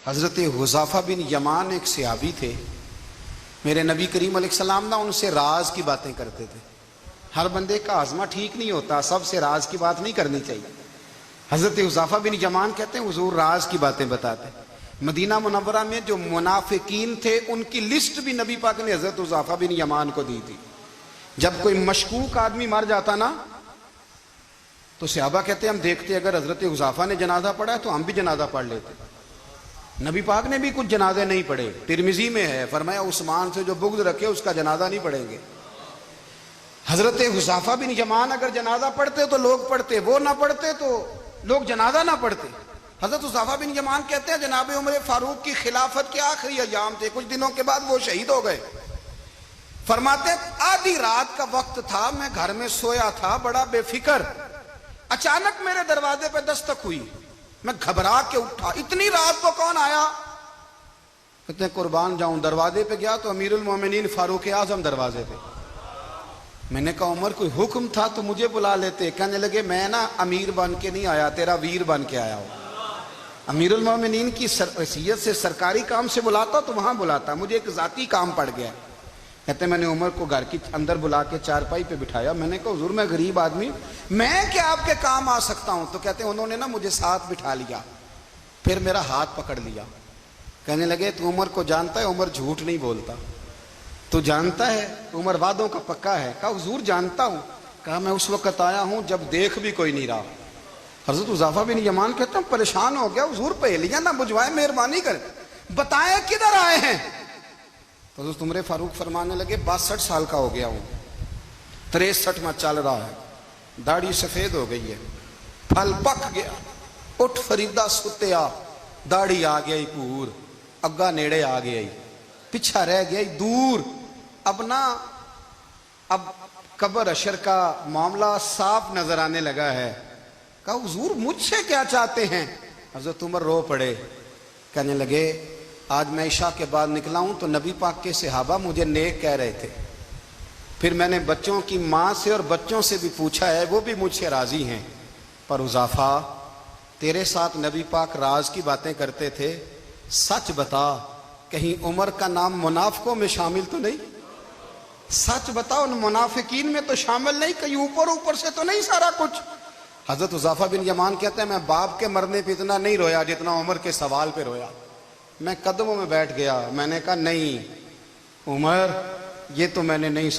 حضرت حذیفہ بن یمان ایک صحابی تھے، میرے نبی کریم علیہ السلام نا ان سے راز کی باتیں کرتے تھے۔ ہر بندے کا ہاضمہ ٹھیک نہیں ہوتا، سب سے راز کی بات نہیں کرنی چاہیے۔ حضرت حذیفہ بن یمان کہتے ہیں حضور راز کی باتیں بتاتے۔ مدینہ منورہ میں جو منافقین تھے ان کی لسٹ بھی نبی پاک نے حضرت حذیفہ بن یمان کو دی تھی۔ جب کوئی مشکوک آدمی مر جاتا نا تو صحابہ کہتے ہیں ہم دیکھتے اگر حضرت حذیفہ نے جنازہ پڑھا ہے تو ہم بھی جنازہ پڑھ لیتے۔ نبی پاک نے بھی کچھ جنازے نہیں پڑھے، ترمذی میں ہے، فرمایا عثمان سے جو بغض رکھے اس کا جنازہ نہیں پڑھیں گے۔ حضرت حذیفہ بن یمان اگر جنازہ پڑھتے تو لوگ پڑھتے، وہ نہ پڑھتے تو لوگ جنازہ نہ پڑھتے۔ حضرت حذیفہ بن یمان کہتے ہیں جناب عمر فاروق کی خلافت کے آخری ایام تھے، کچھ دنوں کے بعد وہ شہید ہو گئے۔ فرماتے آدھی رات کا وقت تھا، میں گھر میں سویا تھا بڑا بے فکر، اچانک میرے دروازے پہ دستک ہوئی، میں گھبرا کے اٹھا، اتنی رات کو کون آیا؟ کہتے ہیں قربان جاؤں، دروازے پہ گیا تو امیر المومنین فاروق اعظم دروازے پہ۔ میں نے کہا عمر کوئی حکم تھا تو مجھے بلا لیتے۔ کہنے لگے میں نا امیر بن کے نہیں آیا، تیرا ویر بن کے آیا ہوں۔ امیر المومنین کی حیثیت سے سرکاری کام سے بلاتا تو وہاں بلاتا، مجھے ایک ذاتی کام پڑ گیا۔ کہتے میں نے عمر کو گھر کی اندر بلا کے چارپائی پہ بٹھایا، میں نے کہا حضور میں غریب آدمی، میں کیا آپ کے کام آ سکتا ہوں؟ تو کہتے ہیں انہوں نے نا مجھے ساتھ بٹھا لیا، پھر میرا ہاتھ پکڑ لیا، کہنے لگے تو عمر کو جانتا ہے؟ عمر جھوٹ نہیں بولتا۔ تو جانتا ہے؟ عمر وعدوں کا پکا ہے۔ کہا حضور جانتا ہوں۔ کہا میں اس وقت آیا ہوں جب دیکھ بھی کوئی نہیں رہا۔ حضرت حذیفہ بن یمان کہتے ہیں پریشان ہو گیا، حضور پہلیاں نہ بجھوائے، مہربانی کریں بتائیں کدھر آئے ہیں؟ تو حضرت عمر فاروق فرمانے لگے 62 سال کا ہو گیا ہوں، 63 میں چل رہا ہے، داڑھی سفید ہو گئی ہے، پھل پک گیا، اٹھ فریدہ ستیا، داڑھی آ گئی پور، اگا نیڑے آ گئی، پیچھا رہ گئی دور، اب قبر اشر کا معاملہ صاف نظر آنے لگا ہے۔ کہا حضور مجھ سے کیا چاہتے ہیں؟ حضرت عمر رو پڑے، کہنے لگے آج میں عشاء کے بعد نکلا ہوں تو نبی پاک کے صحابہ مجھے نیک کہہ رہے تھے، پھر میں نے بچوں کی ماں سے اور بچوں سے بھی پوچھا ہے، وہ بھی مجھ سے راضی ہیں، پر حذیفہ تیرے ساتھ نبی پاک راز کی باتیں کرتے تھے، سچ بتا کہیں عمر کا نام منافقوں میں شامل تو نہیں؟ سچ بتا ان منافقین میں تو شامل نہیں، کہیں اوپر سے تو نہیں سارا کچھ؟ حضرت حذیفہ بن یمان کہتے ہیں میں باپ کے مرنے پہ اتنا نہیں رویا جتنا عمر کے سوال پہ رویا۔ میں قدموں میں بیٹھ گیا، میں نے کہا نہیں عمر یہ تو میں نے نہیں